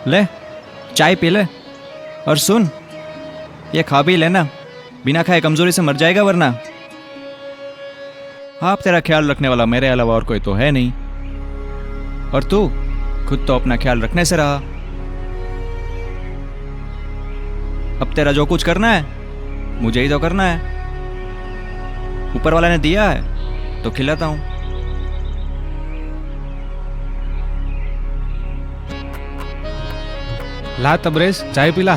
ले चाय पी ले। और सुन, ये खा भी लेना, बिना खाए कमजोरी से मर जाएगा वरना। आप तेरा ख्याल रखने वाला मेरे अलावा और कोई तो है नहीं, और तू खुद तो अपना ख्याल रखने से रहा। अब तेरा जो कुछ करना है मुझे ही तो करना है। ऊपर वाला ने दिया है तो खिलाता हूं। ला तबरेज, चाय पिला।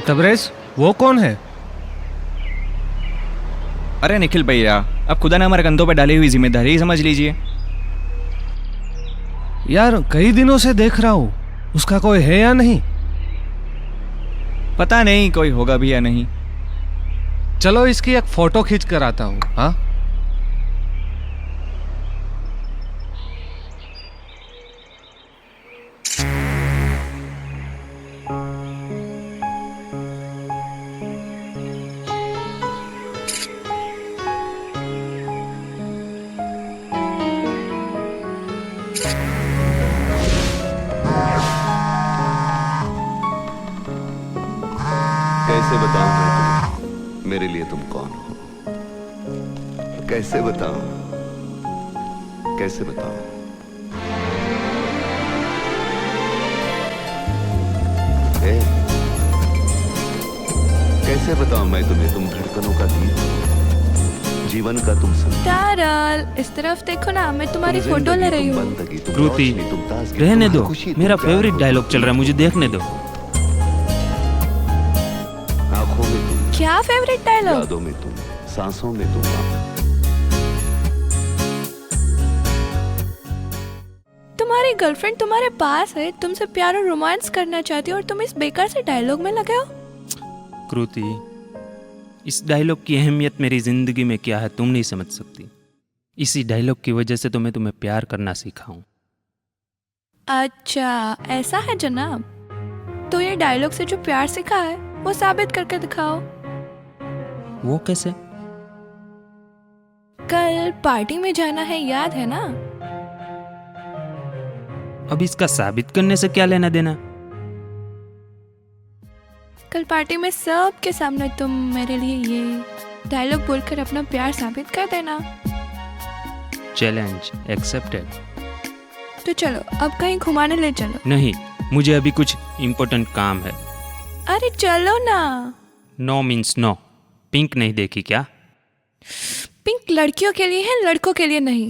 तबरेज, वो कौन है? अरे निखिल भैया, अब खुदा ने हमारे कंधों पर डाली हुई जिम्मेदारी समझ लीजिए। यार कई दिनों से देख रहा हूँ, उसका कोई है या नहीं? पता नहीं कोई होगा भी या नहीं। चलो इसकी एक फोटो खींच कर आता हूँ। हाँ, कैसे बताऊं मैं तुम्हें मेरे लिए तुम कौन हो? कैसे बताऊं, कैसे बताऊं? ए, कैसे बताऊं मैं तुम्हें, तुम धड़कनों का गीत हो, जीवन का तुम संगीत। तारल, इस तरफ देखो ना, मैं तुम्हारी फोटो ले रही हूँ। कृति, रहने दो, मेरा फेवरेट डायलॉग चल रहा है, मुझे देखने दो। आंखों में तुम, क्या फेवरेट डायलॉग? यादों में तुम, सांसों में तुम। तुम्हारी गर्लफ्रेंड तुम्हारे पास है, तुमसे प्यार और रोमांस करना चाहती है, और तुम इस बेकार से डायलॉग में लगे हो। कृति, इस डायलॉग की अहमियत मेरी जिंदगी में क्या है तुम नहीं समझ सकती। इसी डायलॉग की वजह से तो मैं तुम्हें प्यार करना सीखा हूँ। अच्छा ऐसा है जनाब, तो ये डायलॉग से जो प्यार सीखा है वो साबित करके दिखाओ। वो कैसे? कल पार्टी में जाना है, याद है ना? अब इसका साबित करने से क्या लेना देना? कल पार्टी में सबके सामने तुम मेरे लिए ये डायलॉग बोलकर अपना प्यार साबित कर देना। Challenge accepted. तो चलो अब कहीं घुमाने ले चलो। नहीं, मुझे अभी कुछ इम्पोर्टेंट काम है। अरे चलो ना। No means no. पिंक नहीं देखी क्या? पिंक लड़कियों के लिए है, लड़कों के लिए नहीं।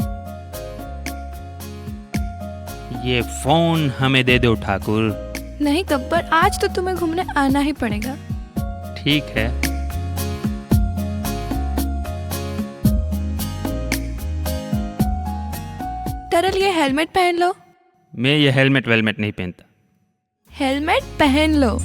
ये फोन हमें दे दो ठाकुर। नहीं गब्बर, आज तो तुम्हें घूमने आना ही पड़ेगा। ठीक है। तरल, ये हेलमेट पहन लो। मैं ये हेलमेट वेलमेट नहीं पहनता। हेलमेट पहन लो।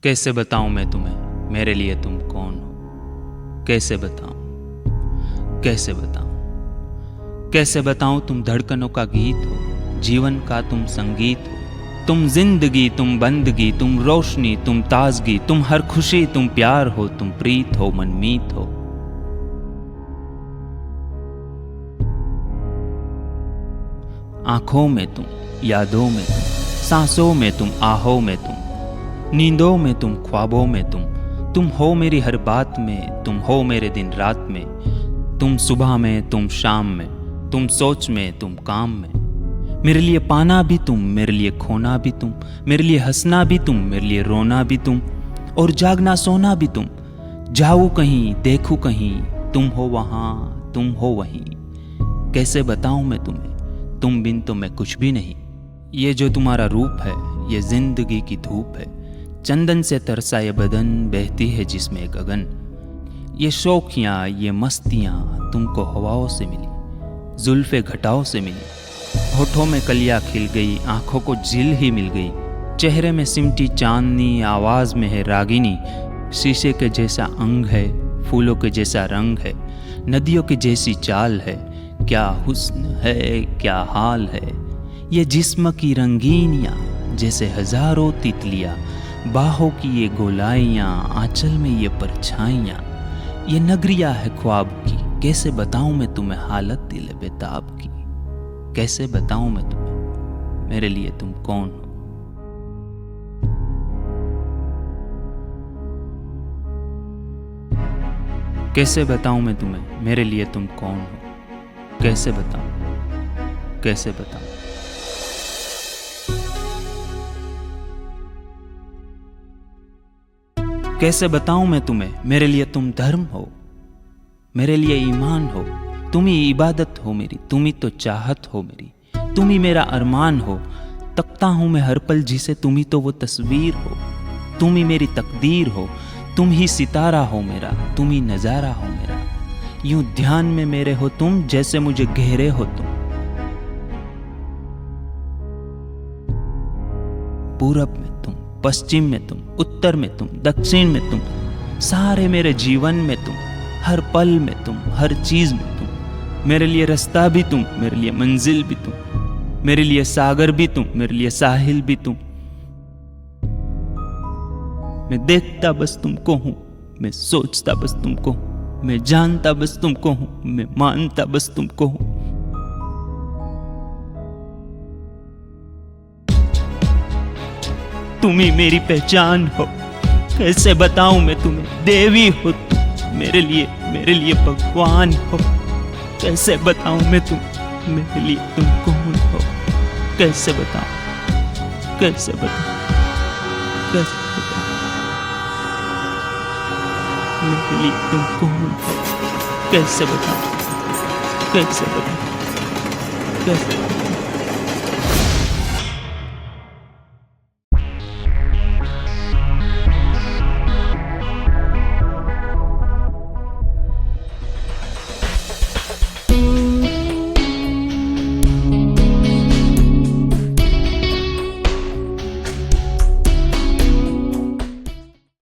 कैसे बताऊं मैं तुम्हें, मेरे लिए तुम कौन हो? कैसे बताऊं, कैसे बताऊं, कैसे बताऊं? तुम धड़कनों का गीत हो, जीवन का तुम संगीत हो। तुम जिंदगी, तुम बंदगी, तुम रोशनी, तुम ताजगी, तुम हर खुशी, तुम प्यार हो, तुम प्रीत हो, मनमीत हो। आंखों में तुम, यादों में तुम, सांसों में तुम, आहों में तुम, नींदों में तुम, ख्वाबों में तुम हो मेरी हर बात में, तुम हो मेरे दिन रात में, तुम सुबह में, तुम शाम में, तुम सोच में, तुम काम में। मेरे लिए पाना भी तुम, मेरे लिए खोना भी तुम, मेरे लिए हंसना भी तुम, मेरे लिए रोना भी तुम, और जागना सोना भी तुम। जाऊँ कहीं, देखूँ कहीं, तुम हो वहाँ, तुम हो वहीं। कैसे बताऊँ मैं तुम्हें, तुम बिन तो मैं कुछ भी नहीं। ये जो तुम्हारा रूप है, ये जिंदगी की धूप है, चंदन से तरसा ये बदन, बहती है जिसमें एक अगन। ये शौकियाँ, ये मस्तियाँ तुमको हवाओं से मिली, जुल्फे घटाओं से मिली। होठों में कलियाँ खिल गई, आंखों को झील ही मिल गई। चेहरे में सिमटी चांदनी, आवाज़ में है रागिनी। शीशे के जैसा अंग है, फूलों के जैसा रंग है, नदियों की जैसी चाल है। क्या हुस्न है, क्या हाल है। ये जिस्म की रंगीनियाँ जैसे हजारों तितलियाँ, बाहों की ये गोलाइयाँ, आंचल में ये परछाइयाँ। ये नगरिया है ख्वाब की, कैसे बताऊं मैं तुम्हें हालत दिल बेताब की। कैसे बताऊं मैं तुम्हें मेरे लिए तुम कौन हो। कैसे बताऊं मैं तुम्हें मेरे लिए तुम कौन हो। कैसे बताऊं, कैसे बताऊं। कैसे बताऊं मैं तुम्हें मेरे लिए तुम धर्म हो, मेरे लिए ईमान हो। तुम ही इबादत हो मेरी, तुम ही तो चाहत हो मेरी, तुम ही मेरा अरमान हो। तकता हूं मैं हर पल जिसे, तुम ही तो वो तस्वीर हो। तुम ही मेरी तकदीर हो, तुम ही सितारा हो मेरा, तुम ही नजारा हो मेरा। यूं ध्यान में मेरे हो तुम, जैसे मुझे घेरे हो तुम। पूरब में तुम, पश्चिम में तुम, उत्तर में तुम, दक्षिण में तुम, सारे मेरे जीवन में तुम, हर पल में तुम, हर चीज में तुम। मेरे लिए रास्ता भी तुम, मेरे लिए मंजिल भी तुम, मेरे लिए सागर भी तुम, मेरे लिए साहिल भी तुम। मैं देखता बस तुमको हूं, मैं सोचता बस तुमको हूं, मैं जानता बस तुमको हूं, मैं मानता बस तुमको हूं। तुम ही मेरी पहचान हो, कैसे बताऊं मैं तुम्हें। देवी हो तुम, मेरे लिए भगवान हो। कैसे बताऊं मैं तुम मेरे लिए तुम कौन हो। कैसे बताऊं, कैसे बताऊं, कैसे बताऊं मेरे लिए तुम कौन हो। कैसे बताऊं, कैसे बताऊं, कैसे बताऊं।